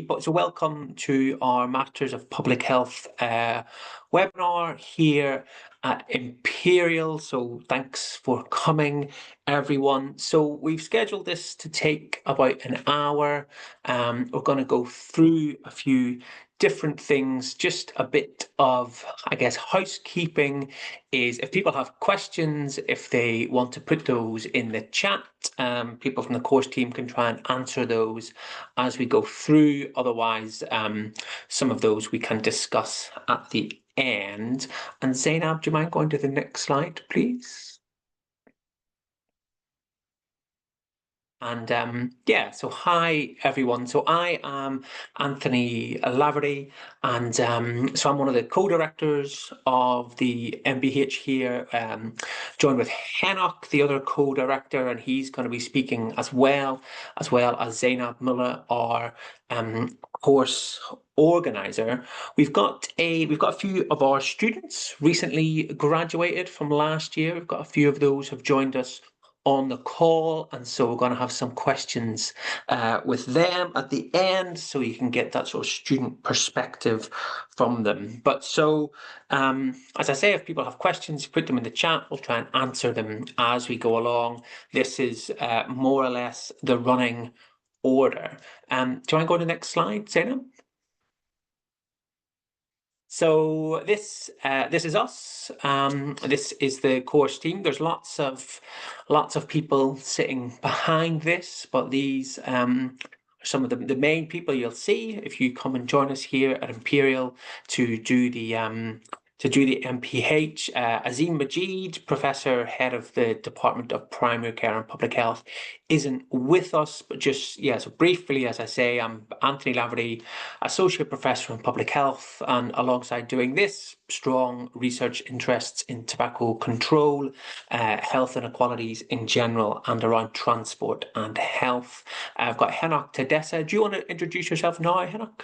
But so welcome to our Masters of Public Health webinar here at Imperial. So thanks for coming, everyone. So we've scheduled this to take about an hour. We're going to go through a few different things, just a bit of, I guess, housekeeping is if people have questions, if they want to put those in the chat, people from the course team can try and answer those as we go through. Otherwise, some of those we can discuss at the end. And Zainab, do you mind going to the next slide, please? And yeah, so hi everyone. So I am Anthony Lavery, and so I'm one of the co-directors of the MBH here, joined with Henok, the other co-director, and he's going to be speaking as well as Zainab Muller, our course organizer. We've got a few of our students recently graduated from last year. We've got a few of those who've joined us on the call, and so we're going to have some questions with them at the end, so you can get that sort of student perspective from them. But so as I say, if people have questions, put them in the chat. We'll try and answer them as we go along. This is more or less the running order. Do you want to go to the next slide, Zainab? So this is us. This is the course team. There's lots of people sitting behind this, but these are some of the main people you'll see if you come and join us here at Imperial to do the MPH. Azim Majid, Professor, Head of the Department of Primary Care and Public Health, isn't with us, but just, yeah, so briefly, as I say, I'm Anthony Lavery, Associate Professor in Public Health, and alongside doing this, strong research interests in tobacco control, health inequalities in general, and around transport and health. I've got Henok Tedessa. Do you want to introduce yourself now, Henok?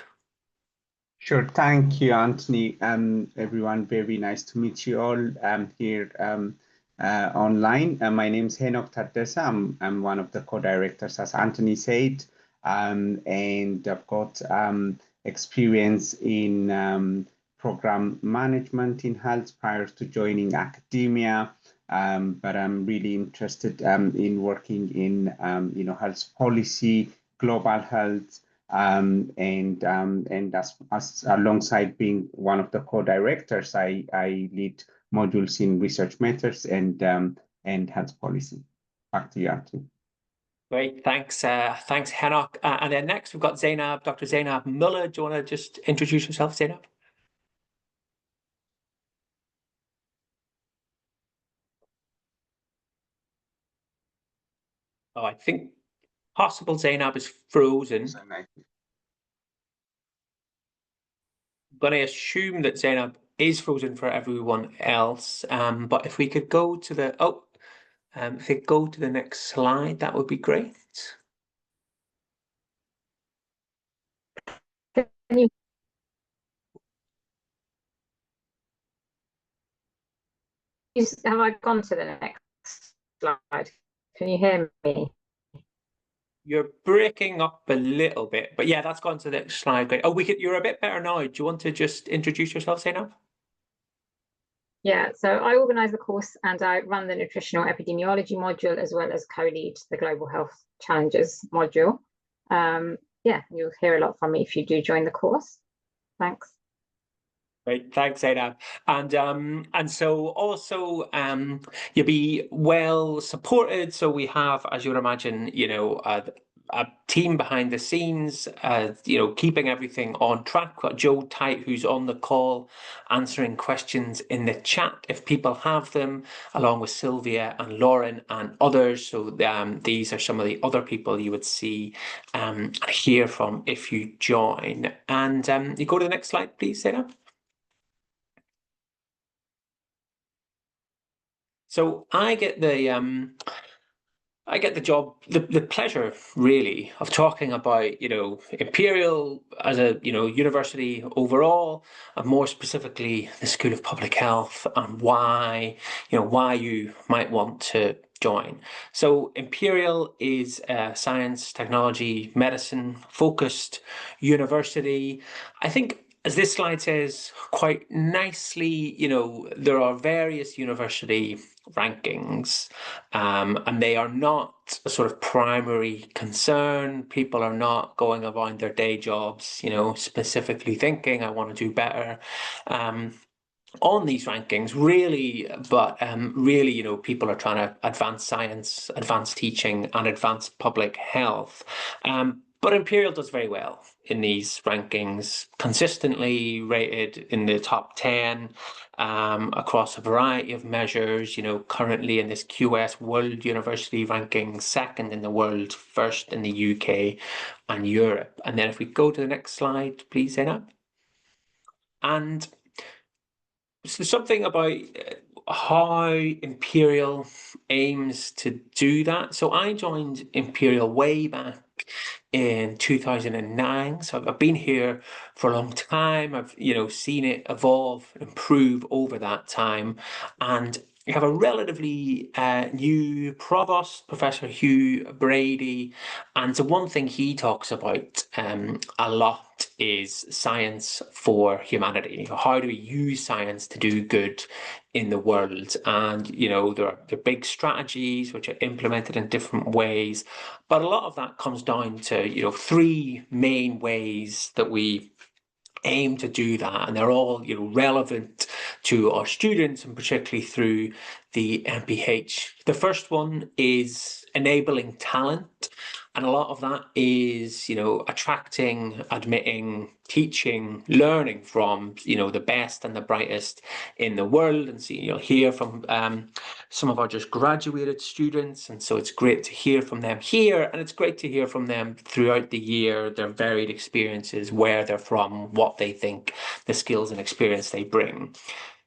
Sure. Thank you, Anthony. Everyone, very nice to meet you all here online. My name is Henok Tardesa. I'm one of the co-directors, as Anthony said, and I've got experience in program management in health prior to joining academia. But I'm really interested in working in health policy, global health. And as alongside being one of the co-directors, I lead modules in research methods and health policy. Back to you, Anthony. Great, thanks, thanks, Henok. And then next we've got Zainab, Dr. Zainab Muller. Do you want to just introduce yourself, Zainab? Oh, I think possible Zainab is frozen. I'm going to assume that Zainab is frozen for everyone else. But if we could go to the if we go to the next slide, that would be great. Can you? Have I gone to the next slide? Can you hear me? You're breaking up a little bit, but yeah, that's gone to the next slide. Great. Oh, you're a bit better now. Do you want to just introduce yourself, Zainab? Yeah, so I organise the course and I run the nutritional epidemiology module as well as co-lead the global health challenges module. Yeah, you'll hear a lot from me if you do join the course. Thanks. Great, thanks, Zainab. And so also you'll be well supported. So we have, as you would imagine, a team behind the scenes, keeping everything on track. We've got Joe Tite, who's on the call, answering questions in the chat if people have them, along with Sylvia and Lauren and others. So these are some of the other people you would see hear from if you join. And you go to the next slide, please, Zainab. So I get the I get the job, the pleasure really of talking about, Imperial as a, university overall, and more specifically the School of Public Health, and why you might want to join. So Imperial is a science, technology, medicine focused university. I think, as this slide says quite nicely, there are various university rankings, and they are not a sort of primary concern. People are not going around their day jobs, specifically thinking, I want to do better. On these rankings, really, but really, people are trying to advance science, advance teaching, and advance public health. But Imperial does very well in these rankings, consistently rated in the top 10 across a variety of measures, currently in this QS World University ranking, second in the world, first in the UK and Europe. And then if we go to the next slide, please, Zainab. And so something about how Imperial aims to do that. So I joined Imperial way back in 2009. So I've been here for a long time. I've, seen it evolve, improve over that time. And we have a relatively new provost, Professor Hugh Brady. And so one thing he talks about a lot is science for humanity. How do we use science to do good in the world? And, there are big strategies which are implemented in different ways. But a lot of that comes down to, three main ways that we aim to do that, and they're all relevant to our students, and particularly through the MPH. The first one is enabling talent, and a lot of that is attracting, admitting, teaching, learning from the best and the brightest in the world. And so you'll hear from some of our just graduated students, and so it's great to hear from them here, and it's great to hear from them throughout the year, their varied experiences, where they're from, what they think, the skills and experience they bring.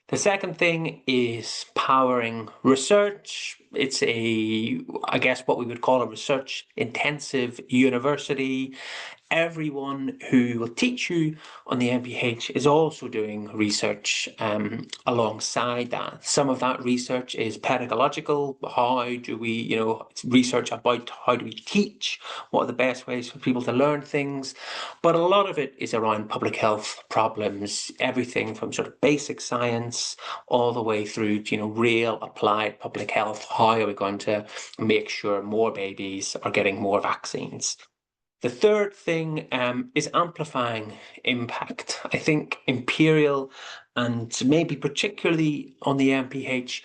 The second thing is powering research. It's I guess what we would call a research intensive university. Everyone who will teach you on the MPH is also doing research alongside that. Some of that research is pedagogical. How do we, research about how do we teach? What are the best ways for people to learn things? But a lot of it is around public health problems, everything from sort of basic science all the way through to, real applied public health. How are we going to make sure more babies are getting more vaccines? The third thing is amplifying impact. I think Imperial, and maybe particularly on the MPH,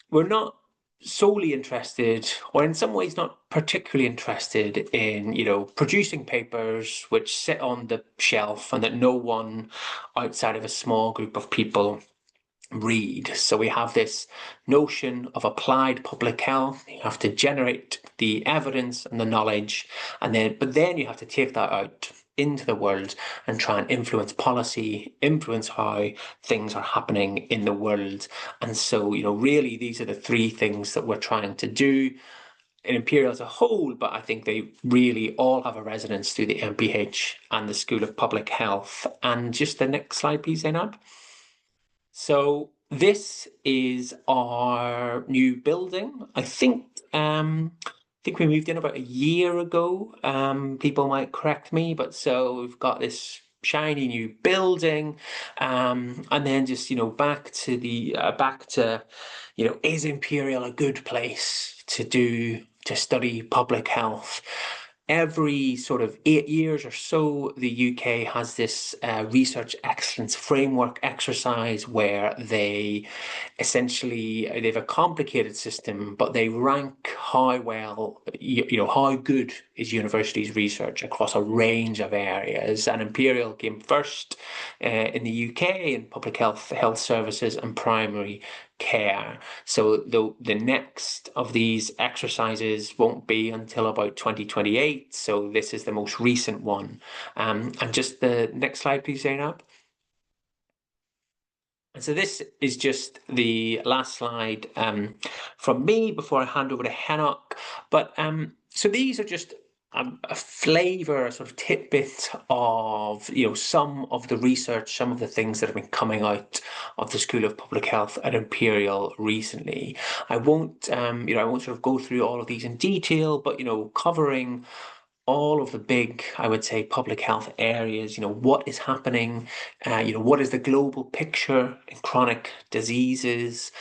we're not solely interested, or in some ways not particularly interested in, producing papers which sit on the shelf and that no one outside of a small group of people read. So we have this notion of applied public health. You have to generate the evidence and the knowledge, but then you have to take that out into the world and try and influence policy, influence how things are happening in the world. And so, really these are the three things that we're trying to do in Imperial as a whole, but I think they really all have a resonance through the MPH and the School of Public Health. And just the next slide, please, Zainab. So this is our new building. I think we moved in about a year ago. People might correct me, but so we've got this shiny new building, and then just back to is Imperial a good place to study public health? Every sort of 8 years or so, the UK has this research excellence framework exercise where they have a complicated system, but they rank how well, how good is universities' research across a range of areas. And Imperial came first in the UK in public health services and primary care. So the next of these exercises won't be until about 2028. So this is the most recent one. And just the next slide, please, Zainab. So this is just the last slide from me before I hand over to Henok. But so these are just a flavour, a sort of tidbit of some of the research, some of the things that have been coming out of the School of Public Health at Imperial recently. I won't I won't sort of go through all of these in detail, but covering all of the big, I would say, public health areas, what is happening, what is the global picture in chronic diseases,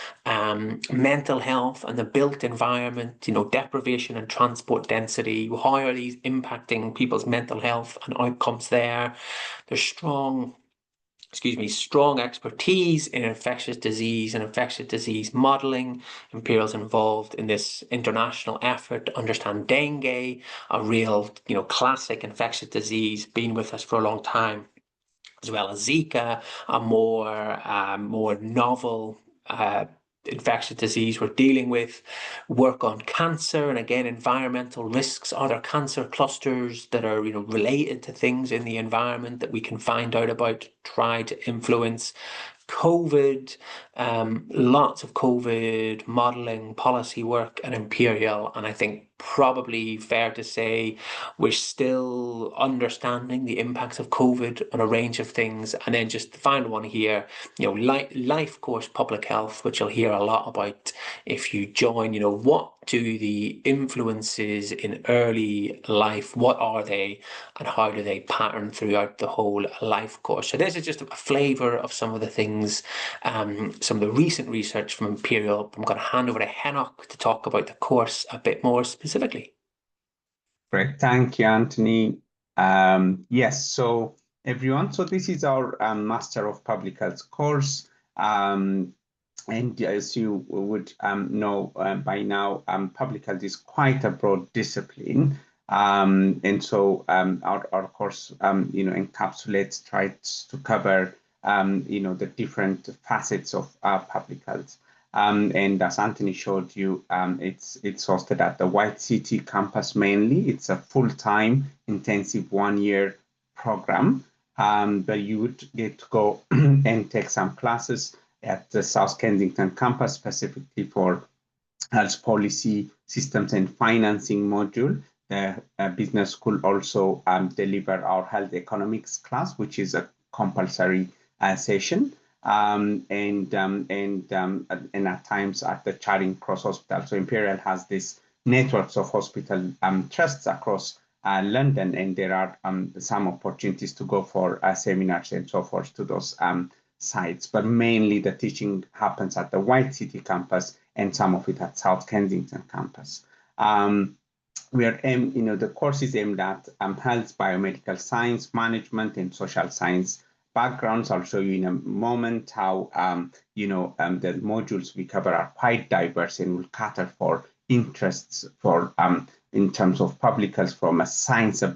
mental health and the built environment, deprivation and transport density, how are these impacting people's mental health and outcomes there? There's strong expertise in infectious disease and infectious disease modelling. Imperial's involved in this international effort to understand dengue, a real, classic infectious disease, been with us for a long time, as well as Zika, a more novel infectious disease we're dealing with, work on cancer and again environmental risks. Are there cancer clusters that are related to things in the environment that we can find out about, try to influence? COVID, lots of COVID modelling, policy work at Imperial, and I think probably fair to say we're still understanding the impacts of COVID on a range of things. And then just the final one here, life course public health, which you'll hear a lot about if you join. What do the influences in early life, what are they and how do they pattern throughout the whole life course? So this is just a flavour of some of the things, some of the recent research from Imperial. I'm going to hand over to Henok to talk about the course a bit more specifically. Great, thank you, Anthony. Yes, so everyone, so this is our Master of Public Health course. And as you would know by now, public health is quite a broad discipline. And so our course, encapsulates, tries to cover, the different facets of public health. And as Anthony showed you, it's hosted at the White City campus mainly. It's a full-time intensive 1-year program, but you would get to go and take some classes at the South Kensington campus, specifically for health policy, systems and financing module. The business school also deliver our health economics class, which is a compulsory session. And at times at the Charing Cross Hospital. So Imperial has this networks of hospital trusts across London, and there are some opportunities to go for seminars and so forth to those sites, but mainly the teaching happens at the White City campus and some of it at South Kensington campus. We are the course is aimed at health, biomedical science, management, and social science backgrounds. I'll show you in a moment how the modules we cover are quite diverse and will cater for interests for in terms of public health from a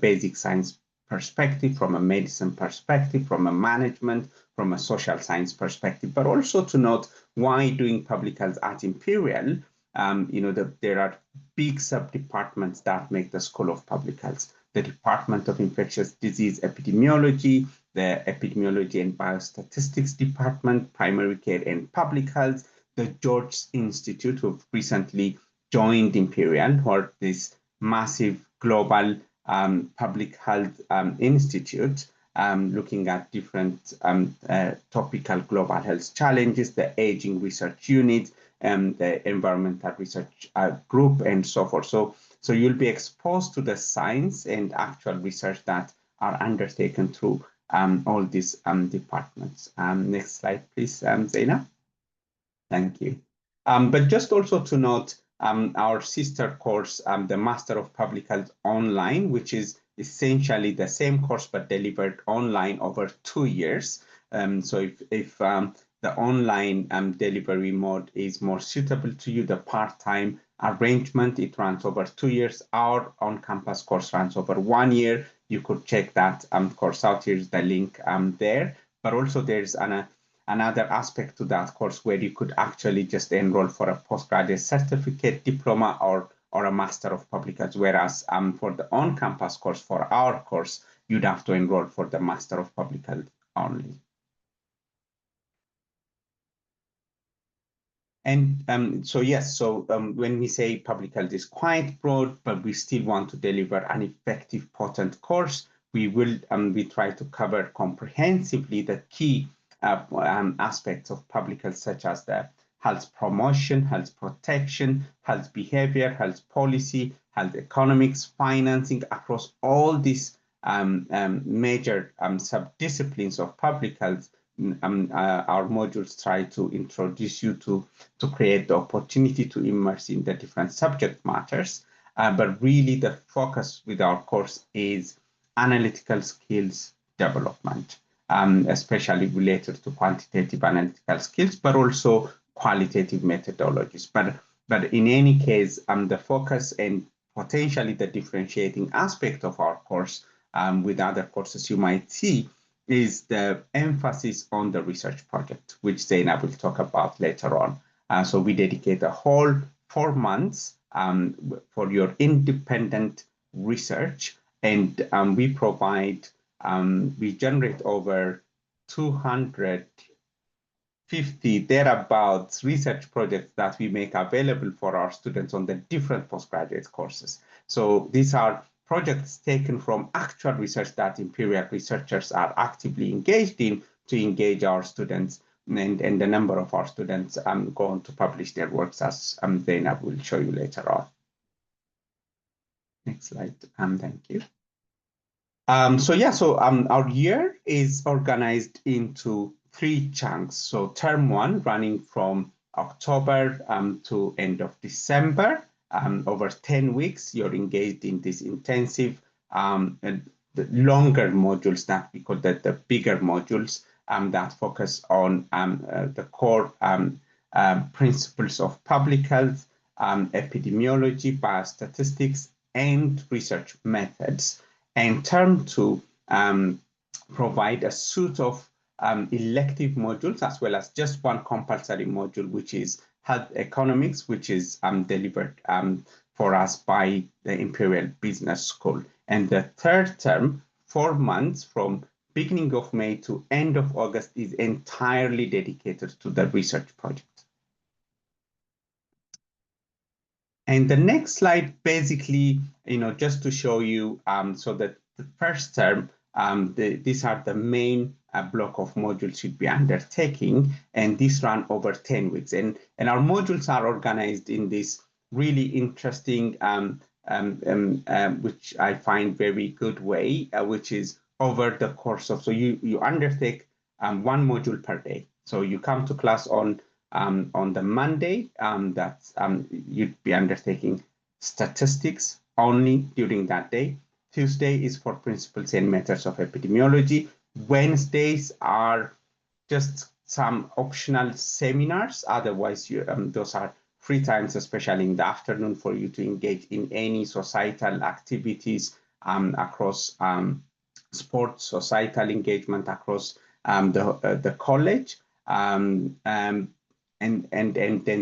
basic science perspective, from a medicine perspective, from a management, from a social science perspective, but also to note why doing public health at Imperial, there are big sub-departments that make the School of Public Health. The Department of Infectious Disease Epidemiology, the Epidemiology and Biostatistics Department, Primary Care and Public Health, the George Institute, who've recently joined Imperial, who are this massive global public health institute, looking at different topical global health challenges, the aging research unit, the environmental research group, and so forth. So you'll be exposed to the science and actual research that are undertaken through all these departments. Next slide, please, Zaina. Thank you. But just also to note, our sister course, the Master of Public Health Online, which is essentially the same course but delivered online over 2 years. So if the online delivery mode is more suitable to you, the part-time arrangement, it runs over 2 years. Our on-campus course runs over 1 year. You could check that course out. Here's the link there. But also there's another aspect to that course where you could actually just enroll for a postgraduate certificate, diploma, or a Master of Public Health, whereas for the on-campus course, for our course, you'd have to enroll for the Master of Public Health only. And so yes, so when we say public health is quite broad, but we still want to deliver an effective, potent course, we try to cover comprehensively the key aspects of public health, such as the health promotion, health protection, health behavior, health policy, health economics, financing, across all these major subdisciplines of public health. Our modules try to introduce you to create the opportunity to immerse in the different subject matters. But really the focus with our course is analytical skills development, especially related to quantitative analytical skills, but also qualitative methodologies. But in any case, the focus and potentially the differentiating aspect of our course with other courses you might see is the emphasis on the research project, which Zainab will talk about later on. So we dedicate a whole 4 months for your independent research, and we provide, we generate over 250 thereabouts research projects that we make available for our students on the different postgraduate courses. So these are projects taken from actual research that Imperial researchers are actively engaged in to engage our students, and the number of our students go on to publish their works, as Zainab will show you later on. Next slide, thank you. So our year is organized into 3 chunks. So term 1 running from October to end of December. Over 10 weeks, you're engaged in this intensive, the longer modules that we call the bigger modules that focus on the core principles of public health, epidemiology, biostatistics, and research methods. And term 2 provide a suite of elective modules, as well as just one compulsory module, which is health economics, which is delivered for us by the Imperial Business School. And the third term, 4 months from beginning of May to end of August, is entirely dedicated to the research project. And the next slide, basically, just to show you, so that the first term, these are the main block of modules you'd be undertaking, and these run over 10 weeks. And our modules are organized in this really interesting, which I find very good way, which is over the course of, so you undertake 1 module per day. So you come to class on the Monday, you'd be undertaking statistics only during that day. Tuesday is for principles and methods of epidemiology. Wednesdays are just some optional seminars. Otherwise, those are free times, especially in the afternoon, for you to engage in any societal activities across sports, societal engagement across the college. And then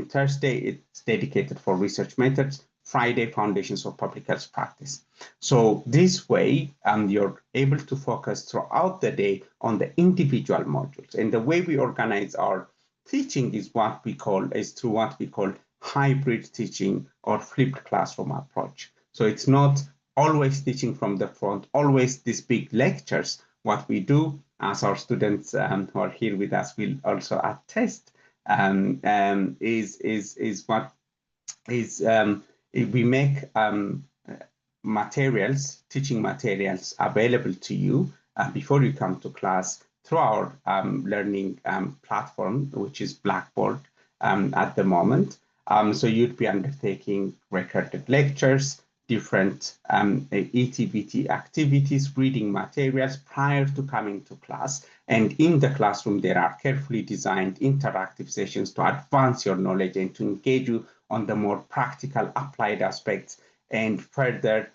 Thursday, it's dedicated for research methods. Friday, foundations of public health practice. So this way, you're able to focus throughout the day on the individual modules. And the way we organize our teaching is through what we call hybrid teaching or flipped classroom approach. So it's not always teaching from the front, always these big lectures. What we do, as our students who are here with us will also attest, we make teaching materials available to you before you come to class through our learning platform, which is Blackboard at the moment. So you'd be undertaking recorded lectures, different ETBT activities, reading materials prior to coming to class. And in the classroom, there are carefully designed interactive sessions to advance your knowledge and to engage you on the more practical applied aspects, and further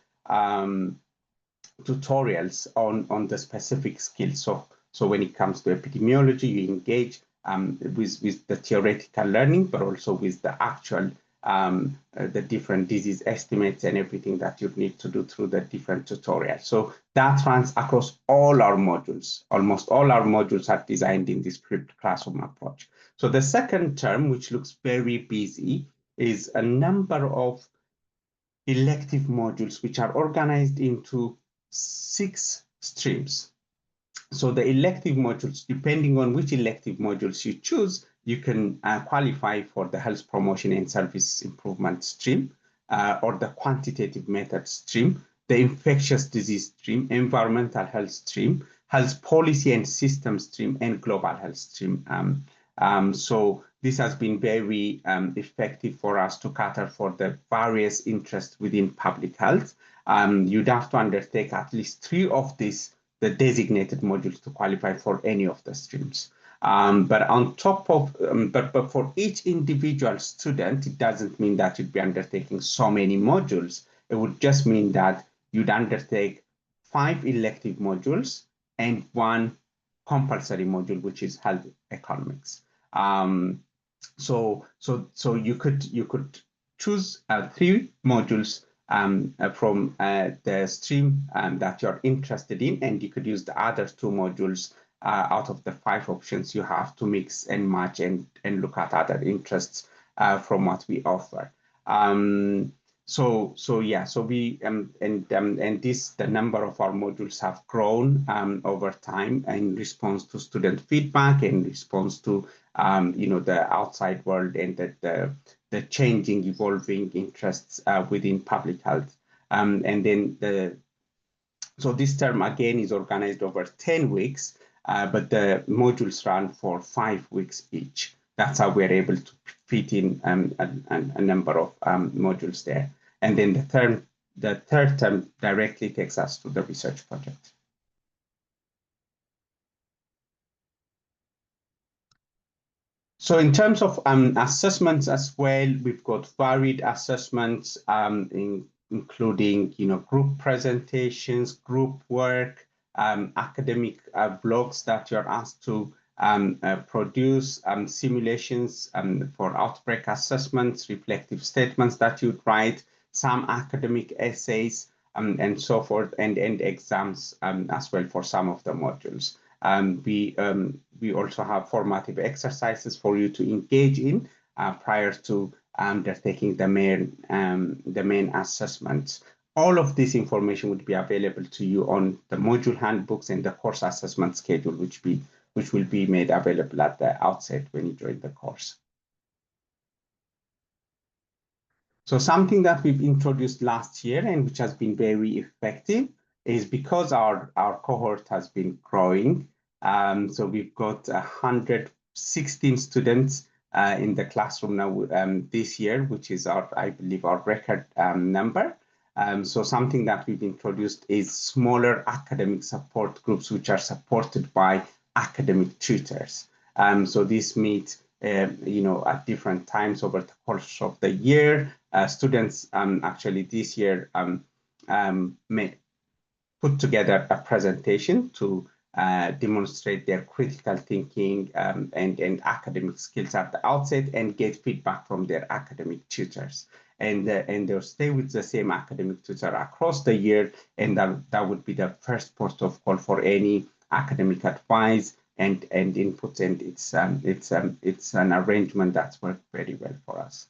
tutorials on the specific skills. So when it comes to epidemiology, you engage with the theoretical learning, but also with the actual the different disease estimates and everything that you need to do through the different tutorials. So that runs across all our modules. Almost all our modules are designed in this flipped classroom approach. So the second term, which looks very busy, is a number of elective modules which are organized into 6 streams. So the elective modules, depending on which elective modules you choose, you can qualify for the health promotion and service improvement stream, or the quantitative method stream, the infectious disease stream, environmental health stream, health policy and system stream, and global health stream. So this has been very effective for us to cater for the various interests within public health. You'd have to undertake at least 3 of these, the designated modules, to qualify for any of the streams. But on top of, but for each individual student, it doesn't mean that you'd be undertaking so many modules. It would just mean that you'd undertake 5 elective modules and 1 compulsory module, which is health economics. So you could choose 3 modules from the stream that you're interested in, and you could use the other 2 modules out of the 5 options you have to mix and match and look at other interests from what we offer. So we and this, the number of our modules have grown over time in response to student feedback, in response to the outside world and the changing, evolving interests within public health. So this term again is organized over 10 weeks, but the modules run for 5 weeks each. That's how we're able to fit in a number of modules there. And then the third term directly takes us to the research project. So in terms of assessments as well, we've got varied assessments, including group presentations, group work, academic blogs that you're asked to produce, simulations for outbreak assessments, reflective statements that you'd write, some academic essays, and so forth, and exams as well for some of the modules. We also have formative exercises for you to engage in prior to undertaking the main assessments. All of this information would be available to you on the module handbooks and the course assessment schedule, which will be made available at the outset when you join the course. So something that we've introduced last year and which has been very effective is, because our cohort has been growing. So we've got 116 students in the classroom now this year, which is I believe our record number. So something that we've introduced is smaller academic support groups, which are supported by academic tutors. So this meet at different times over the course of the year. Students actually this year put together a presentation to demonstrate their critical thinking and academic skills at the outset, and get feedback from their academic tutors. And they'll stay with the same academic tutor across the year, and that would be the first port of call for any academic advice and input, and it's an arrangement that's worked very well for us.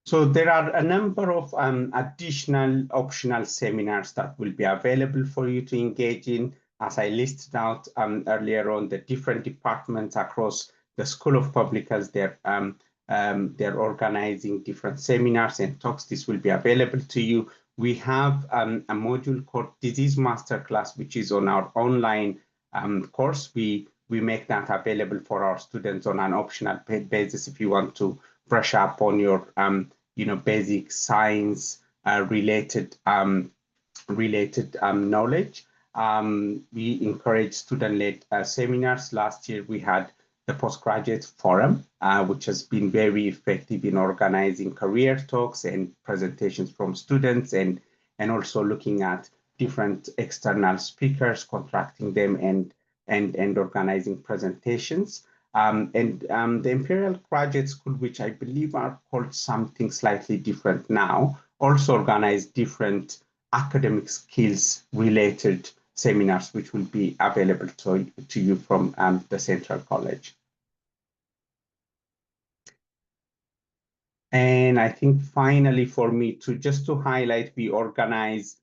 So there are a number of additional optional seminars that will be available for you to engage in. As I listed out earlier on, the different departments across the School of Public Health, they're organizing different seminars and talks. This will be available to you. We have a module called Disease Masterclass, which is on our online course. We make that available for our students on an optional basis if you want to brush up on your basic science related knowledge. We encourage student-led seminars. Last year we had the postgraduate forum, which has been very effective in organizing career talks and presentations from students, and also looking at different external speakers, contracting them and organizing presentations. The Imperial Graduate School, which I believe are called something slightly different now, also organize different academic skills related seminars, which will be available to you from the Central College. And I think finally for me just to highlight, we organize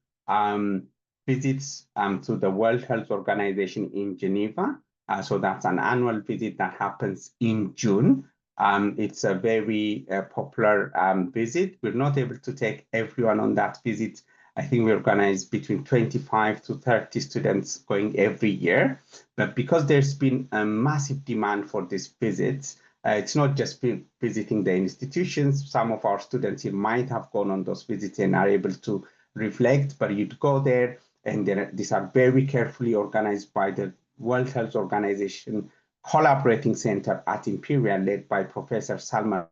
visits to the World Health Organization in Geneva. So that's an annual visit that happens in June. It's a very popular visit. We're not able to take everyone on that visit. I think we organize between 25 to 30 students going every year. But because there's been a massive demand for these visits, it's not just visiting the institutions. Some of our students here might have gone on those visits and are able to reflect, but you'd go there, and these are very carefully organized by the World Health Organization Collaborating Center at Imperial, led by Professor Salma.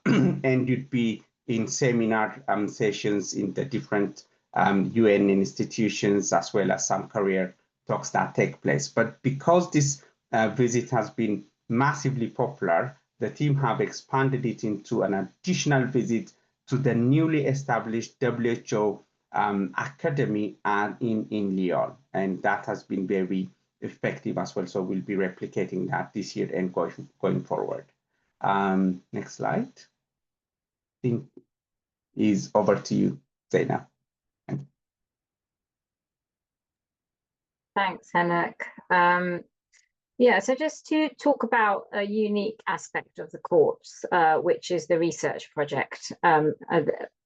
And you'd be in seminar sessions in the different UN institutions, as well as some career talks that take place. But because this visit has been massively popular, the team have expanded it into an additional visit to the newly established WHO academy in Lyon, and that has been very effective as well. So we'll be replicating that this year and going forward. Next slide. I think is over to you, Zainab. Thanks, Henok. Yeah, so just to talk about a unique aspect of the course, which is the research project,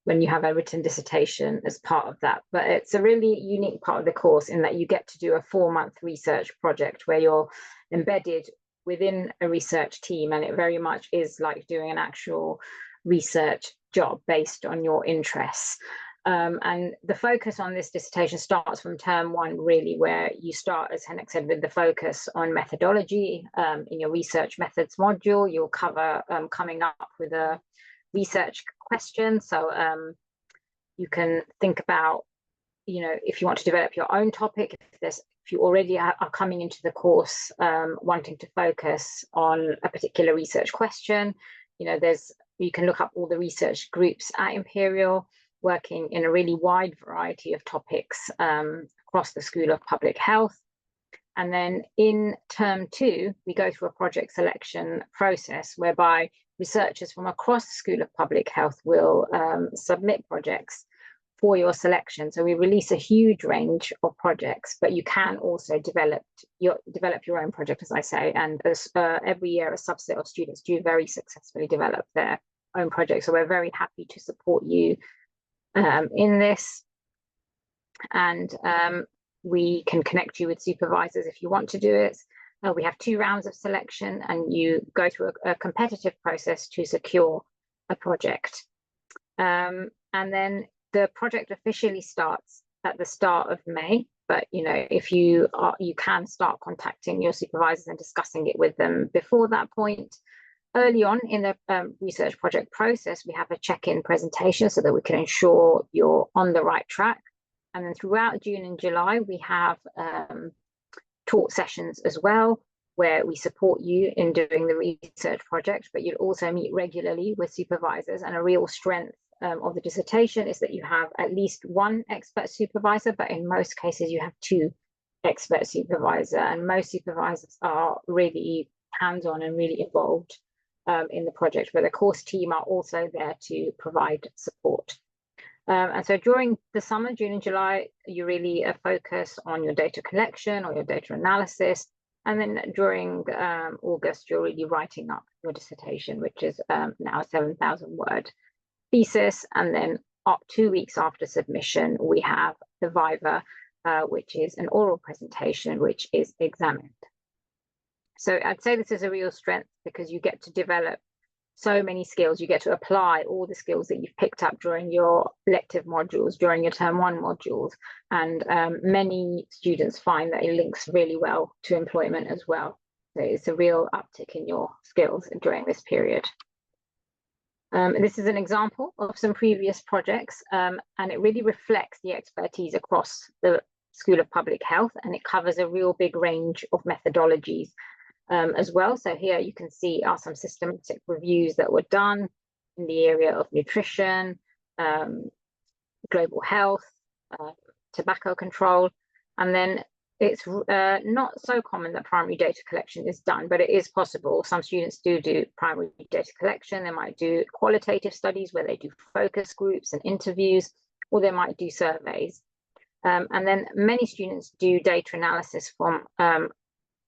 when you have a written dissertation as part of that. But it's a really unique part of the course in that you get to do a 4-month research project where you're embedded within a research team, and it very much is like doing an actual research job based on your interests. And the focus on this dissertation starts from term 1, really, where you start, as Henok said, with the focus on methodology. In your research methods module, you'll cover coming up with a research question. So you can think about, if you want to develop your own topic, if you already are coming into the course wanting to focus on a particular research question, you can look up all the research groups at Imperial, working in a really wide variety of topics across the School of Public Health. And then in term 2, we go through a project selection process whereby researchers from across the School of Public Health will submit projects for your selection. So we release a huge range of projects, but you can also develop your own project, as I say, and every year a subset of students do very successfully develop their own project. So we're very happy to support you in this, and we can connect you with supervisors if you want to do it. We have 2 rounds of selection, and you go through a competitive process to secure a project. And then the project officially starts at the start of May, but if you can start contacting your supervisors and discussing it with them before that point. Early on in the research project process, we have a check-in presentation so that we can ensure you're on the right track. And then throughout June and July, we have talk sessions as well, where we support you in doing the research project, but you'll also meet regularly with supervisors. And a real strength of the dissertation is that you have at least 1 expert supervisor, but in most cases you have 2 expert supervisors, and most supervisors are really hands-on and really involved in the project, but the course team are also there to provide support. And so during the summer, June and July, you really focus on your data collection or your data analysis. And then during August, you're really writing up your dissertation, which is now a 7,000-word thesis. And then up 2 weeks after submission, we have the Viva, which is an oral presentation, which is examined. So I'd say this is a real strength because you get to develop so many skills. You get to apply all the skills that you've picked up during your elective modules, during your term 1 modules. And many students find that it links really well to employment as well. So it's a real uptick in your skills during this period. This is an example of some previous projects, and it really reflects the expertise across the School of Public Health, and it covers a real big range of methodologies. as well. So here you can see are some systematic reviews that were done in the area of nutrition, global health, tobacco control, and then it's not so common that primary data collection is done, but it is possible. Some students do primary data collection. They might do qualitative studies where they do focus groups and interviews, or they might do surveys. And then many students do data analysis from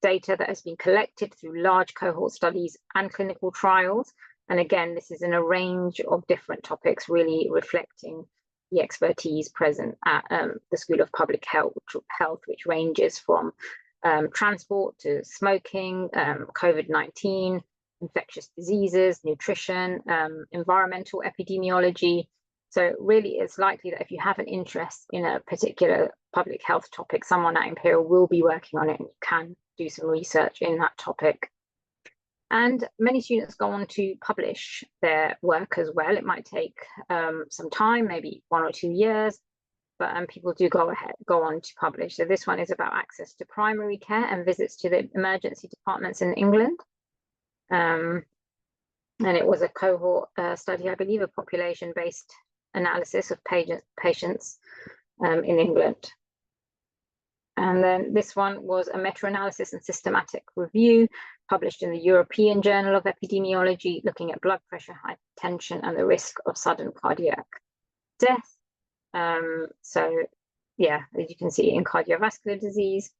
data that has been collected through large cohort studies and clinical trials. And again, this is in a range of different topics, really reflecting the expertise present at the School of Public Health, which ranges from transport to smoking, COVID-19, infectious diseases, nutrition, environmental epidemiology. So really, it's likely that if you have an interest in a particular public health topic, someone at Imperial will be working on it, and you can do some research in that topic. And many students go on to publish their work as well. It might take some time, maybe 1 or 2 years, but people do go on to publish. So this one is about access to primary care and visits to the emergency departments in England. And it was a cohort study, I believe, a population-based analysis of patients in England. And then this one was a meta-analysis and systematic review published in the European Journal of Epidemiology, looking at blood pressure, hypertension, and the risk of sudden cardiac death. So yeah, as you can see, in cardiovascular disease.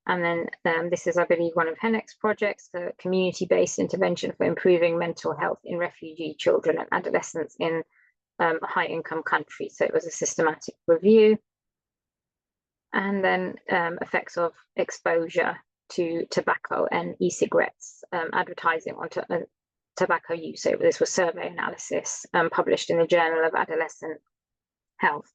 And then this is, I believe, one of Henek's projects, the community-based intervention for improving mental health in refugee children and adolescents in high-income countries. So it was a systematic review. And then effects of exposure to tobacco and e-cigarettes, advertising on tobacco use. So this was survey analysis published in the Journal of Adolescent Health.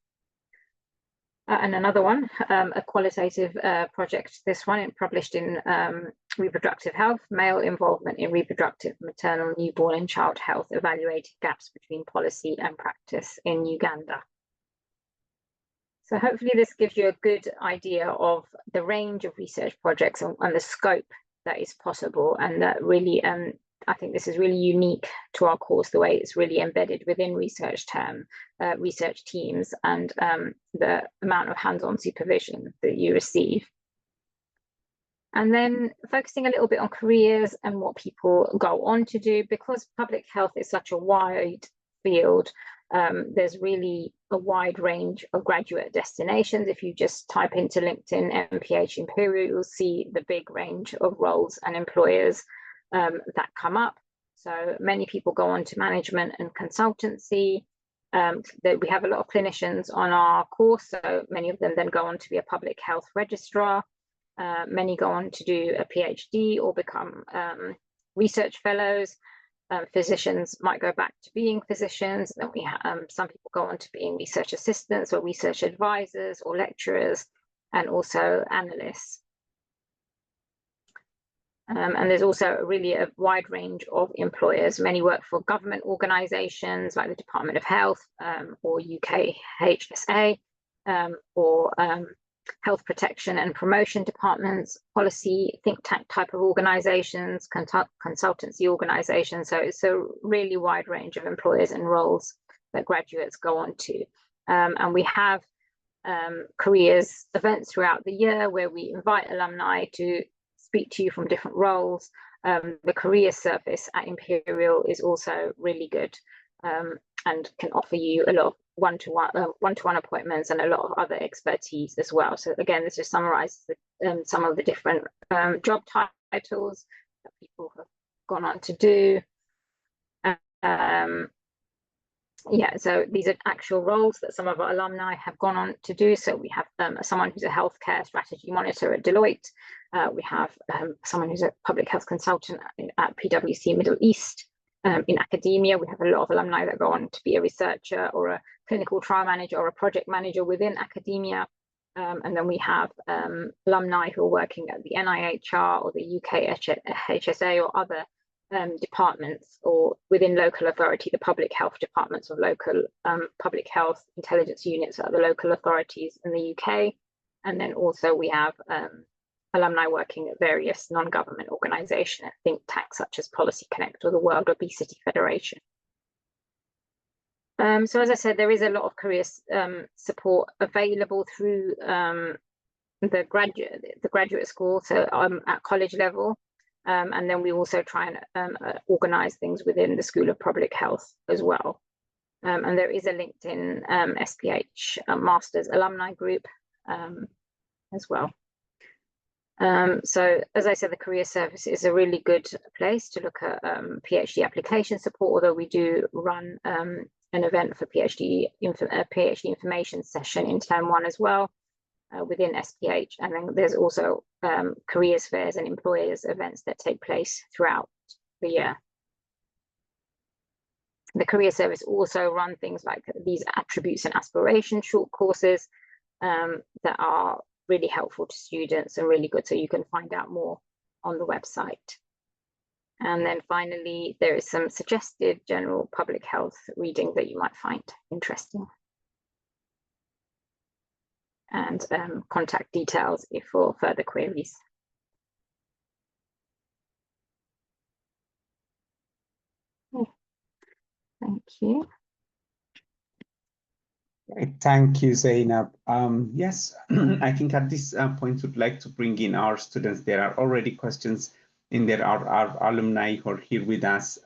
And another one, a qualitative project, this one published in Reproductive Health, Male Involvement in Reproductive, Maternal, Newborn and Child Health, Evaluated Gaps Between Policy and Practice in Uganda. So hopefully this gives you a good idea of the range of research projects and the scope that is possible, and that really, I think this is really unique to our course, the way it's really embedded within research teams, and the amount of hands-on supervision that you receive. And then focusing a little bit on careers and what people go on to do, because public health is such a wide field. There's really a wide range of graduate destinations. If you just type into LinkedIn MPH Imperial, you'll see the big range of roles and employers that come up. So many people go on to management and consultancy. We have a lot of clinicians on our course, so many of them then go on to be a public health registrar. Many go on to do a PhD or become research fellows. Physicians might go back to being physicians. Then we have some people go on to being research assistants or research advisors or lecturers, and also analysts. And there's also really a wide range of employers. Many work for government organisations like the Department of Health or UK HSA, or health protection and promotion departments, policy think tank type of organisations, consultancy organisations. So it's a really wide range of employers and roles that graduates go on to. And we have careers events throughout the year where we invite alumni to speak to you from different roles. The career service at Imperial is also really good and can offer you a lot of one-to-one appointments and a lot of other expertise as well. So again, this just summarizes some of the different job titles that people have gone on to do. Yeah, so these are actual roles that some of our alumni have gone on to do. So we have someone who's a healthcare strategy monitor at Deloitte. We have someone who's a public health consultant at PwC Middle East. In academia, we have a lot of alumni that go on to be a researcher or a clinical trial manager or a project manager within academia. And then we have alumni who are working at the NIHR or the UK HSA or other departments, or within local authority, the public health departments of local public health intelligence units at the local authorities in the UK. And then also we have alumni working at various non-government organisations and think tanks such as Policy Connect or the World Obesity Federation. So as I said, there is a lot of career support available through the graduate school, so at college level, and then we also try and organise things within the School of Public Health as well. And there is a LinkedIn SPH Masters Alumni Group as well. So as I said, the Career Service is a really good place to look at PhD application support, although we do run an event for PhD information session in term 1 as well within SPH. And then there's also careers fairs and employers events that take place throughout the year. The Career Service also run things like these attributes and aspirations short courses that are really helpful to students and really good, so you can find out more on the website. And then finally, there is some suggested general public health reading that you might find interesting. And contact details if for further queries. Thank you. Thank you, Zainab. Yes, I think at this point, we'd like to bring in our students. There are already questions in there. Our alumni who are here with us,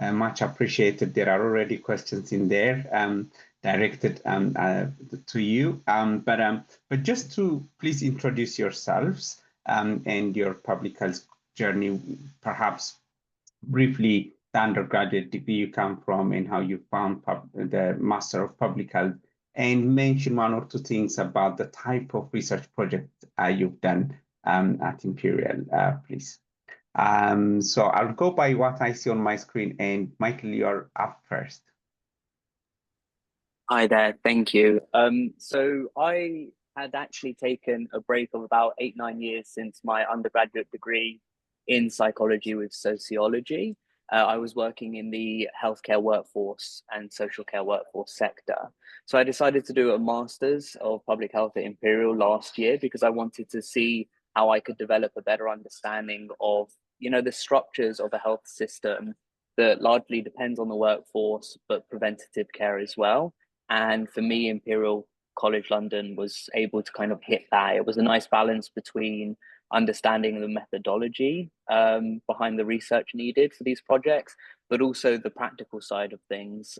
much appreciated. There are already questions in there directed to you. But just to please introduce yourselves and your public health journey, perhaps briefly, the undergraduate degree you come from and how you found the Master of Public Health, and mention 1 or 2 things about the type of research project you've done at Imperial, please. So I'll go by what I see on my screen, and Michael, you're up first. Hi there, thank you. So I had actually taken a break of about 8-9 years since my undergraduate degree in psychology with sociology. I was working in the healthcare workforce and social care workforce sector. So I decided to do a master's of public health at Imperial last year because I wanted to see how I could develop a better understanding of, the structures of a health system that largely depends on the workforce, but preventative care as well. And for me, Imperial College London was able to kind of hit that. It was a nice balance between understanding the methodology behind the research needed for these projects, but also the practical side of things.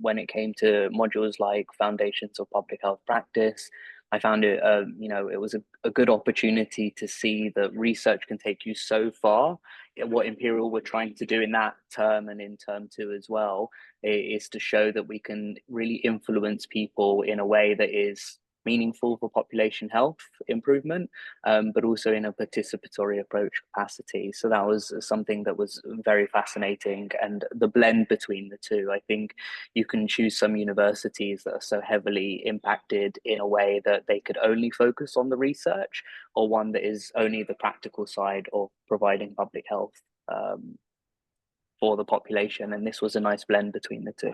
When it came to modules like Foundations of Public Health Practice, I found it, it was a good opportunity to see that research can take you so far. What Imperial were trying to do in that term and in term 2 as well is to show that we can really influence people in a way that is meaningful for population health improvement, but also in a participatory approach capacity. So that was something that was very fascinating. And the blend between the two, I think you can choose some universities that are so heavily impacted in a way that they could only focus on the research, or one that is only the practical side of providing public health for the population. And this was a nice blend between the two.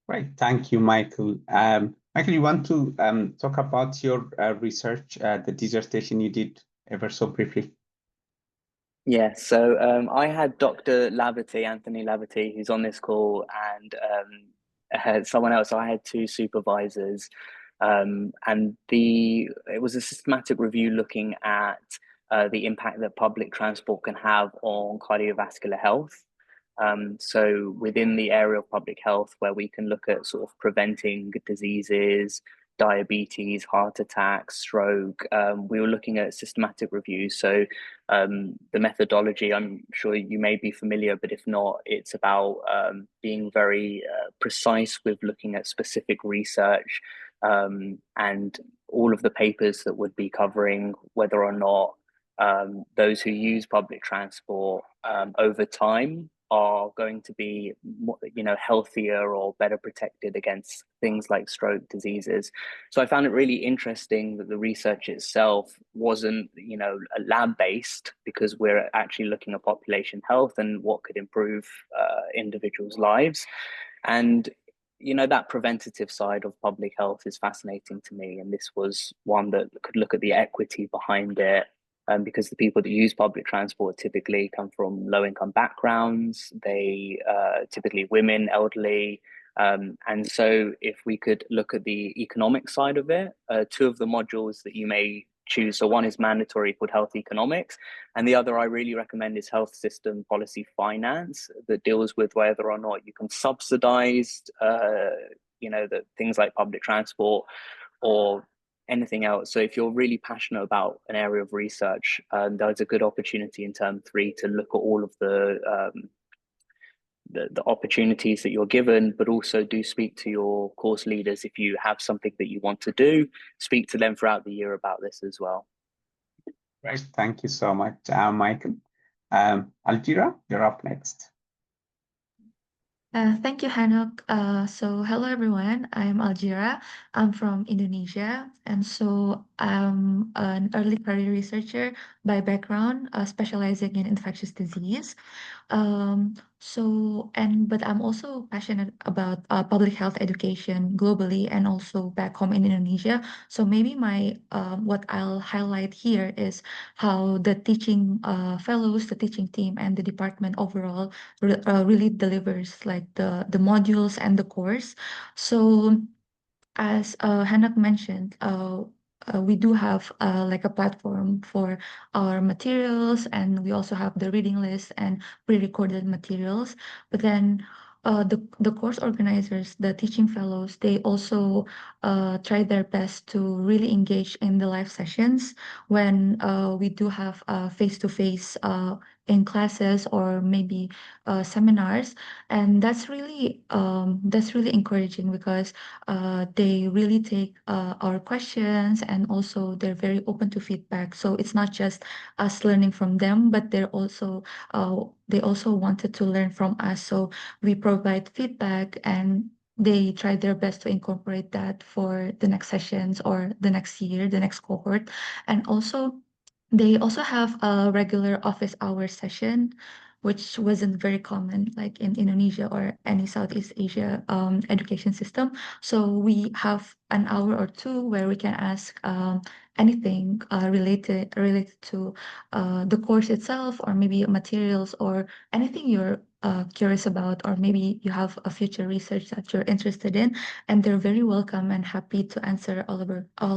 Right, thank you, Michael. Michael, you want to talk about your research, the dissertation you did ever so briefly? Yeah, so I had Dr. Laverty, Anthony Laverty, who's on this call, and someone else. I had 2 supervisors, and it was a systematic review looking at the impact that public transport can have on cardiovascular health. So within the area of public health, where we can look at sort of preventing diseases, diabetes, heart attacks, stroke, we were looking at systematic reviews. So the methodology, I'm sure you may be familiar, but if not, it's about being very precise with looking at specific research, and all of the papers that would be covering whether or not those who use public transport over time are going to be, healthier or better protected against things like stroke diseases. So I found it really interesting that the research itself wasn't, lab-based, because we're actually looking at population health and what could improve individuals' lives. And that preventative side of public health is fascinating to me. And this was one that could look at the equity behind it. Because the people that use public transport typically come from low-income backgrounds. They typically women, elderly. And so if we could look at the economic side of it, two of the modules that you may choose. So one is mandatory called health economics, and the other I really recommend is health system policy finance, that deals with whether or not you can subsidize, the things like public transport or anything else. So if you're really passionate about an area of research, there's a good opportunity in term 3 to look at all of the opportunities that you're given, but also do speak to your course leaders. If you have something that you want to do, speak to them throughout the year about this as well. Right, thank you so much, Michael. Algira, you're up next. Thank you, Hanok. So hello, everyone. I'm Algira. I'm from Indonesia. And so I'm an early career researcher by background, specializing in infectious disease. But I'm also passionate about public health education globally and also back home in Indonesia. So maybe what I'll highlight here is how the teaching fellows, the teaching team, and the department overall really delivers like the modules and the course. So as Hanak mentioned, we do have like a platform for our materials, and we also have the reading list and pre-recorded materials. But then the course organizers, the teaching fellows, they also try their best to really engage in the live sessions when we do have face-to-face in classes or maybe seminars, and that's really encouraging because they really take our questions, and also they're very open to feedback. So it's not just us learning from them, but they also wanted to learn from us. So we provide feedback, and they try their best to incorporate that for the next sessions or the next year, the next cohort. And also they also have a regular office hour session, which wasn't very common like in Indonesia or any Southeast Asia education system. So we have an hour or two where we can ask anything related to the course itself, or maybe materials, or anything you're curious about, or maybe you have a future research that you're interested in, and they're very welcome and happy to answer all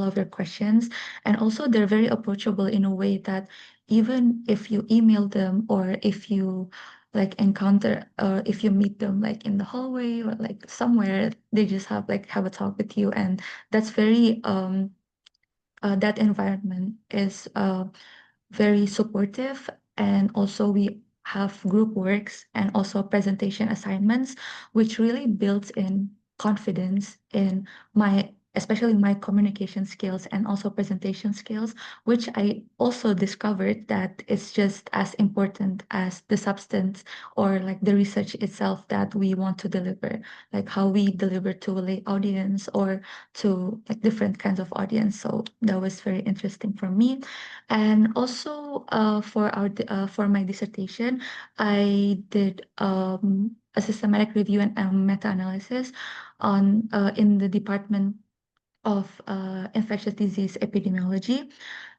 of your questions. And also they're very approachable in a way that even if you email them, or if you like encounter, or if you meet them like in the hallway or like somewhere, they just have a talk with you. And that's very that environment is very supportive. And also we have group works and also presentation assignments, which really builds in confidence in especially my communication skills and also presentation skills, which I also discovered that it's just as important as the substance or like the research itself that we want to deliver, like how we deliver to a lay audience or to like different kinds of audience. So that was very interesting for me. And also for my dissertation, I did a systematic review and meta-analysis on in the department of infectious disease epidemiology.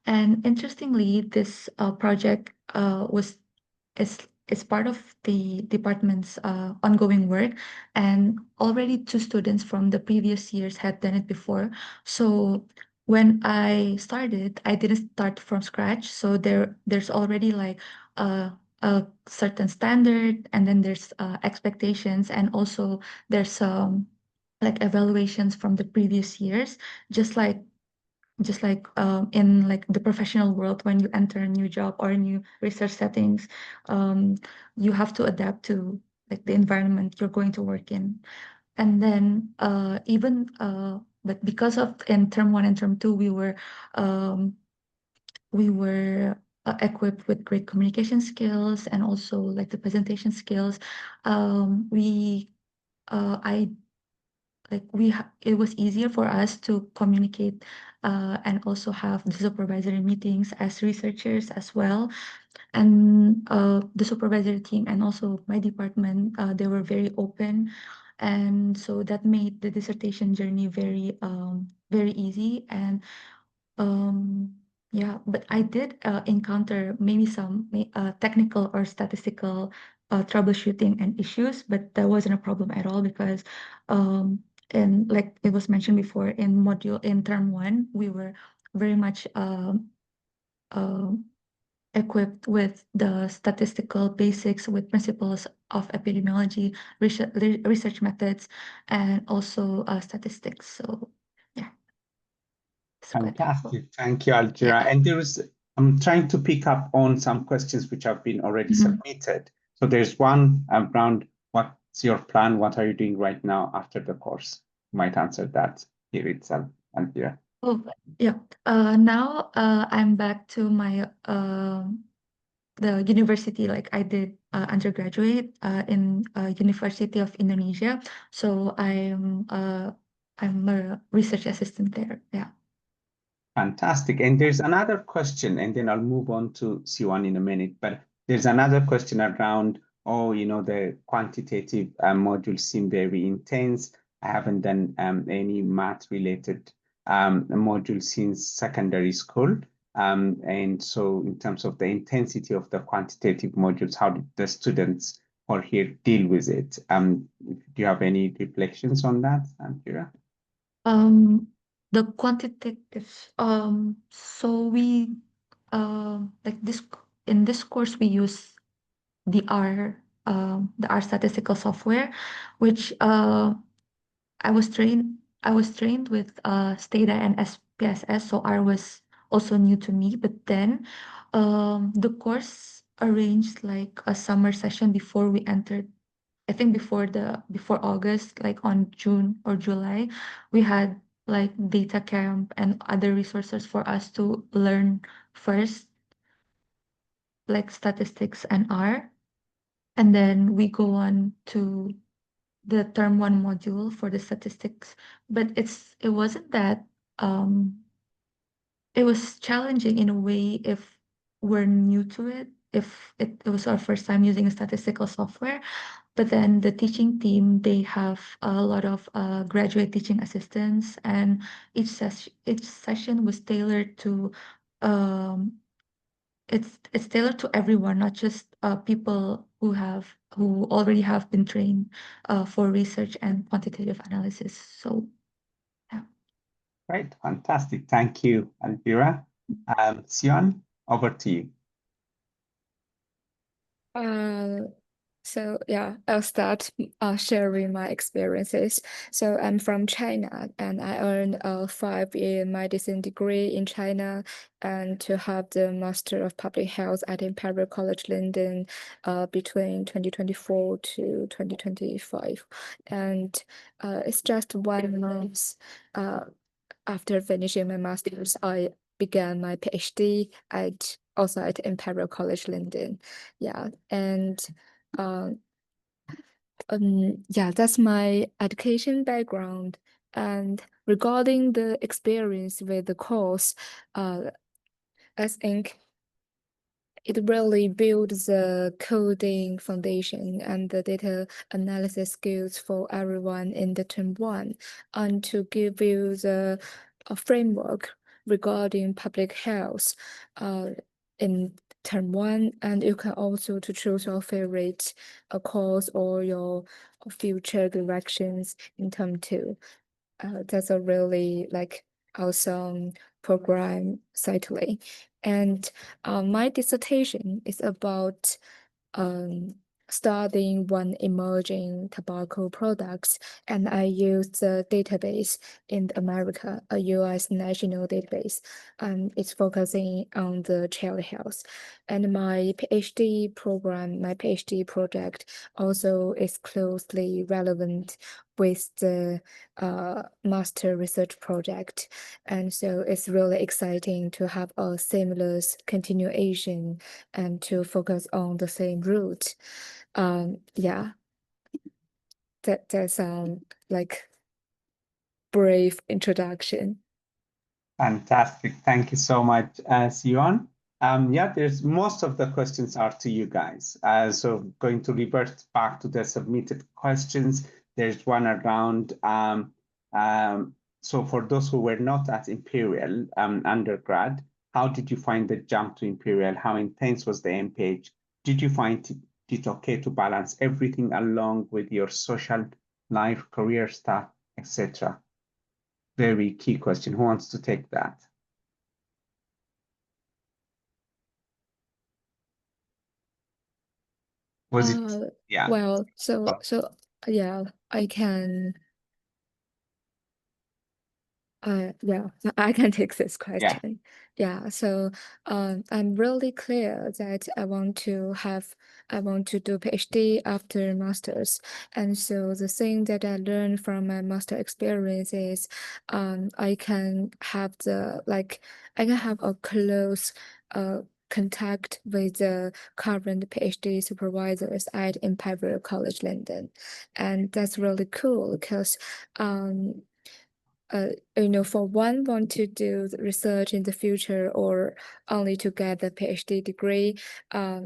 And interestingly, this project is part of the department's ongoing work, and already 2 students from the previous years had done it before. So when I started, I didn't start from scratch. So there's already like a certain standard, and then there's expectations, and also there's like evaluations from the previous years, just like in like the professional world. When you enter a new job or new research settings, you have to adapt to like the environment you're going to work in. And then but because of in term 1 and term 2, we were equipped with great communication skills and also like the presentation skills. We I like it was easier for us to communicate and also have the supervisory meetings as researchers as well. And the supervisory team and also my department, they were very open and so that made the dissertation journey very very easy. And yeah, but I did encounter maybe some technical or statistical troubleshooting and issues, but that wasn't a problem at all because and like it was mentioned before, in term one we were very much equipped with the statistical basics, with principles of epidemiology, research methods, and also statistics. So yeah, it's quite helpful. Fantastic. Thank you, Algira. Yeah. And I'm trying to pick up on some questions which have been already submitted. So there's one around what's your plan? What are you doing right now after the course? You might answer that here itself, Algira. Oh, yeah. Now I'm back to my the university. Like I did undergraduate in University of Indonesia. So I'm a research assistant there. Yeah. Fantastic. And there's another question, and then I'll move on to C1 in a minute. But there's another question around, the quantitative modules seem very intense. I haven't done any math-related modules since secondary school. And so in terms of the intensity of the quantitative modules, how did the students or here deal with it? Do you have any reflections on that, Kira? The quantitative, so we like this in this course we use the R statistical software, which I was trained with Stata and SPSS, so R was also new to me. But then the course arranged like a summer session before we entered. I think before August, like on June or July, we had like data camp and other resources for us to learn first, like statistics and R. And then we go on to the term one module for the statistics. But it wasn't that it was challenging in a way if we're new to it, if it was our first time using a statistical software. But then the teaching team, they have a lot of graduate teaching assistants, and each session was tailored to um, it's tailored to everyone, not just people who already have been trained for research and quantitative analysis. So yeah. Great, fantastic. Thank you, Alvira. Sion, over to you. So yeah, I'll start sharing my experiences. So I'm from China, and I earned a 5-year medicine degree in China, and to have the Master of Public Health at Imperial College London between 2024 to 2025. And it's just 1 month after finishing my master's, I began my PhD also at Imperial College London. Yeah, and yeah, that's my education background. And regarding the experience with the course, I think it really builds the coding foundation and the data analysis skills for everyone in the term one, and to give you a framework regarding public health in term one, and you can also to choose your favorite course or your future directions in term two. That's a really like awesome program, certainly. And my dissertation is about studying one emerging tobacco products, and I use the database in America, a US national database, and it's focusing on the child health. And my PhD project also is closely relevant with the master research project. And so it's really exciting to have a seamless continuation and to focus on the same route. Yeah, that's like brief introduction. Fantastic. Thank you so much, Sion. Yeah, there's most of the questions are to you guys. So going to revert back to the submitted questions. There's one around, so for those who were not at Imperial undergrad, how did you find the jump to Imperial? How intense was the MPH? Did you find it okay to balance everything along with your social life, career stuff, etc.? Very key question. Who wants to take that? Was it? Yeah. Well, so yeah, I can. Yeah, I can take this question. Yeah, so I'm really clear that I want to do PhD after master's. And so the thing that I learned from my master experience is I can have a close contact with the current PhD supervisors at Imperial College London. And that's really cool because for one want to do the research in the future or only to get the PhD degree,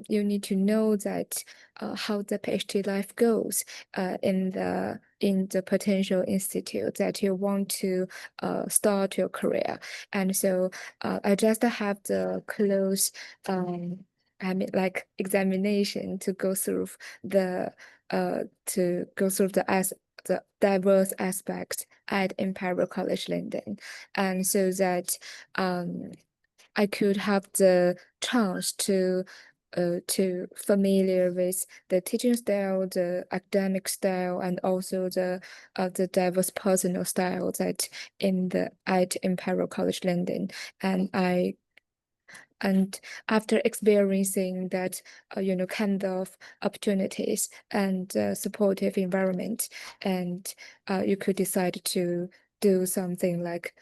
you need to know that how the PhD life goes in the potential institute that you want to start your career. And so I just have the close examination to go through the the diverse aspects at Imperial College London, and so that I could have the chance to familiar with the teaching style, the academic style, and also the diverse personal style that at Imperial College London, and after experiencing that, kind of opportunities and supportive environment, and you could decide to do something like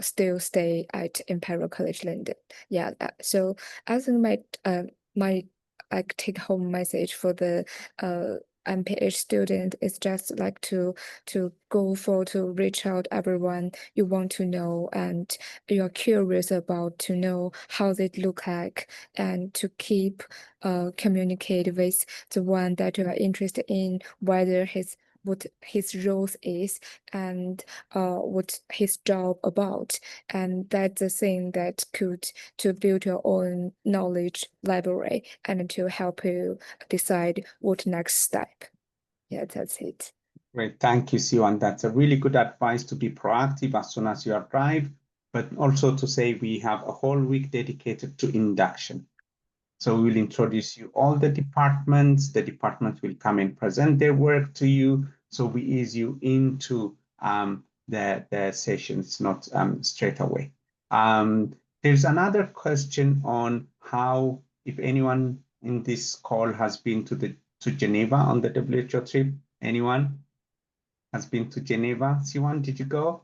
still stay at Imperial College London. Yeah, so I think my like take home message for the MPH student is just like to reach out everyone you want to know and you're curious about to know how they look like, and to keep communicate with the one that you are interested in, whether what his role is and what his job about. And that's the thing that could to build your own knowledge library and to help you decide what next step. Yeah, that's it. Great, thank you, Siwan. That's a really good advice to be proactive as soon as you arrive, but also to say we have a whole week dedicated to induction. So we will introduce you all the departments. The departments will come and present their work to you. So we ease you into the sessions, not straight away. There's another question on how, if anyone in this call has been to Geneva on the WHO trip. Anyone has been to Geneva? Siwan, did you go?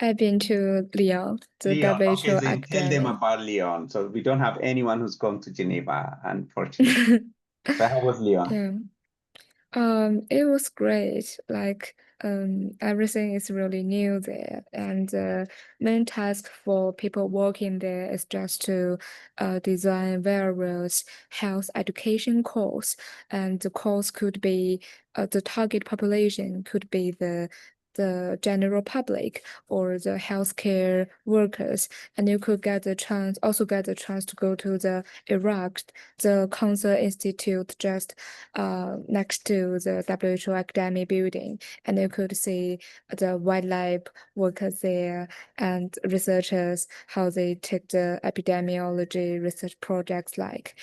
I've been to Lyon, the Lyon. Okay, WHO so you tell them academy. about Lyon. So we don't have anyone who's gone to Geneva, unfortunately. But how was Lyon? Yeah. It was great. Like, everything is really new there, and the main task for people working there is just to design various health education course, and the course could be the target population could be the general public or the healthcare workers, and you could get the chance to go to the Iraq, the Cancer Institute just next to the WHO Academy building, and you could see the wildlife workers there and researchers how they take the epidemiology research projects like.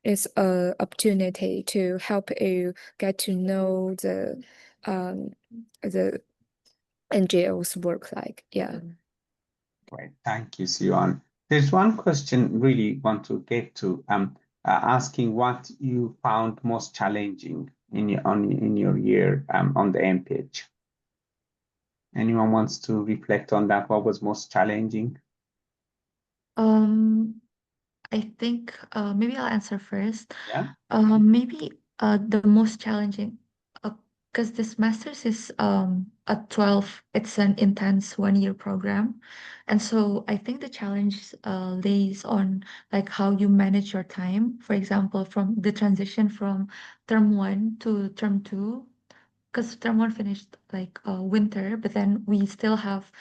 It's an opportunity to help you get to know the NGOs work like. Yeah. Great, thank you, Siwan. There's one question really want to get to, asking what you found most challenging in your year on the MPH. Anyone wants to reflect on that? What was most challenging? I think maybe I'll answer first. Yeah. Maybe the most challenging, because this master's is it's an intense 1 year program. And so I think the challenge lays on like how you manage your time. For example, from the transition from term 1 to term 2, because term one finished like winter, but then we still have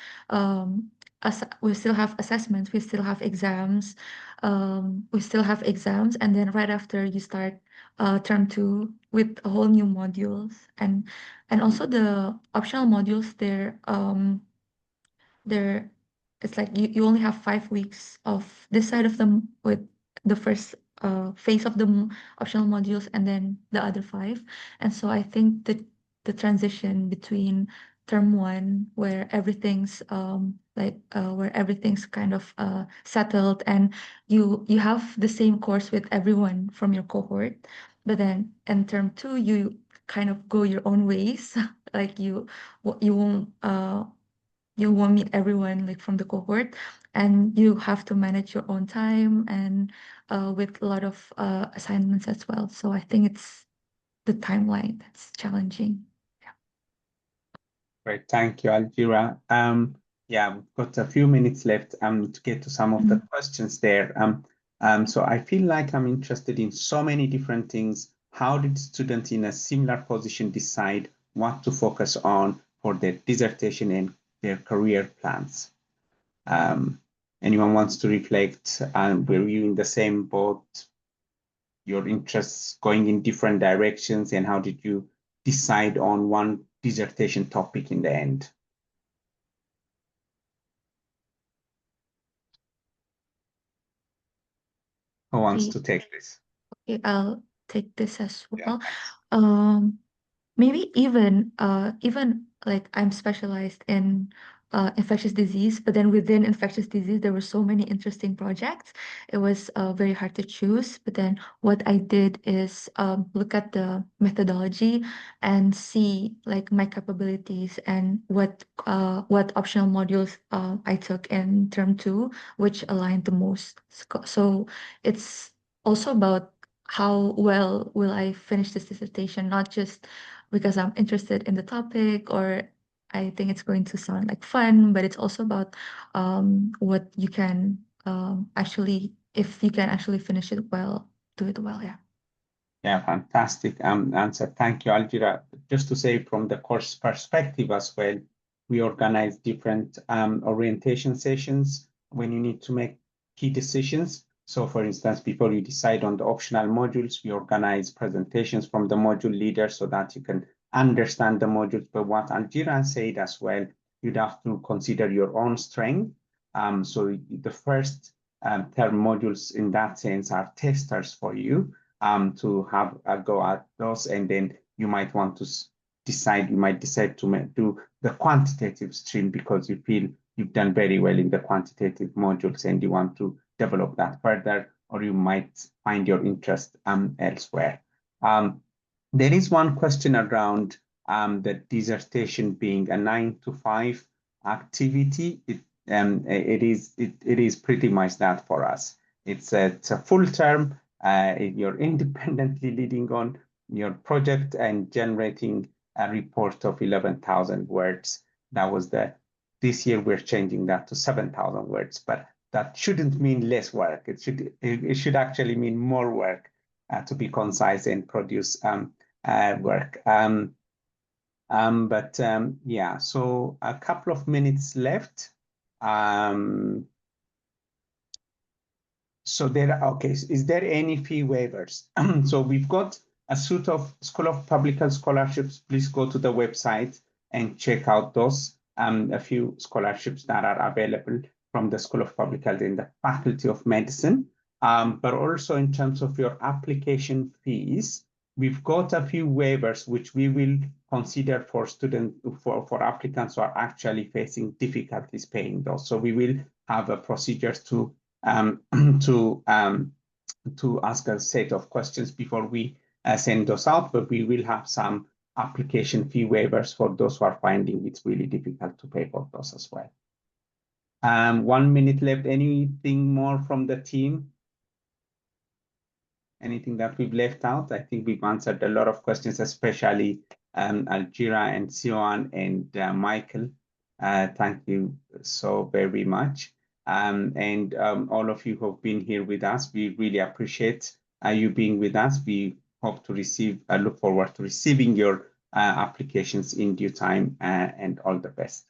assessments, we still have exams, and then right after you start term two with a whole new modules, and also the optional modules there it's like you only have 5 weeks of this side of them with the first phase of the optional modules and then the other 5. And so I think the transition between term one where everything's where everything's kind of settled and you have the same course with everyone from your cohort, but then in term two you kind of go your own ways like you won't meet everyone like from the cohort, and you have to manage your own time and with a lot of assignments as well. So I think it's the timeline that's challenging. Great, thank you, Algira. Yeah, we've got a few minutes left to get to some of the questions there. So I feel like I'm interested in so many different things. How did students in a similar position decide what to focus on for their dissertation and their career plans? Anyone wants to reflect? Were you in the same boat? Your interests going in different directions, and how did you decide on one dissertation topic in the end? Who wants to take this? Okay, I'll take this as Yeah, well. Maybe even like I'm specialized in infectious disease, but then within infectious disease there were so many interesting projects. It was very hard to choose, but then what I did is look at the methodology and see like my capabilities and what optional modules I took in term two, which aligned the most. So it's also about how well will I finish this dissertation, not just because I'm interested in the topic or I think it's going to sound like fun, but it's also about what you can actually, if you can actually finish it well, do it well. Yeah. Yeah, fantastic answer. Thank you, Algira. Just to say from the course perspective as well, we organize different orientation sessions when you need to make key decisions. So for instance, before you decide on the optional modules, we organize presentations from the module leader so that you can understand the modules. But what Algira said as well, you'd have to consider your own strength. So the first term modules in that sense are testers for you. To have a go at those, and then you might want to decide to do the quantitative stream because you feel you've done very well in the quantitative modules and you want to develop that further, or you might find your interest elsewhere. There is one question around the dissertation being a 9 to 5 activity. It is pretty much that for us. It's a full term. You're independently leading on your project and generating a report of 11,000 words. That was this year we're changing that to 7,000 words, but that shouldn't mean less work. It should actually mean more work to be concise and produce work. Yeah, so a couple of minutes left. So okay, is there any fee waivers? So we've got a suite of School of Public Health scholarships. Please go to the website and check out those. A few scholarships that are available from the School of Public Health in the Faculty of Medicine. But also in terms of your application fees, we've got a few waivers which we will consider for for applicants who are actually facing difficulties paying those. So we will have a procedures to ask a set of questions before we send those out, but we will have some application fee waivers for those who are finding it's really difficult to pay for those as well. 1 minute left. Anything more from the team? Anything that we've left out? I think we've answered a lot of questions, especially Algira and Sioan and Michael. Thank you so very much. And all of you who have been here with us, we really appreciate you being with us. We hope to look forward to receiving your applications in due time, and all the best.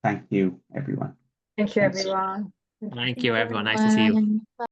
Thank you, everyone. Thank you, Thanks. everyone. Thank you, everyone. Nice to see you. Bye.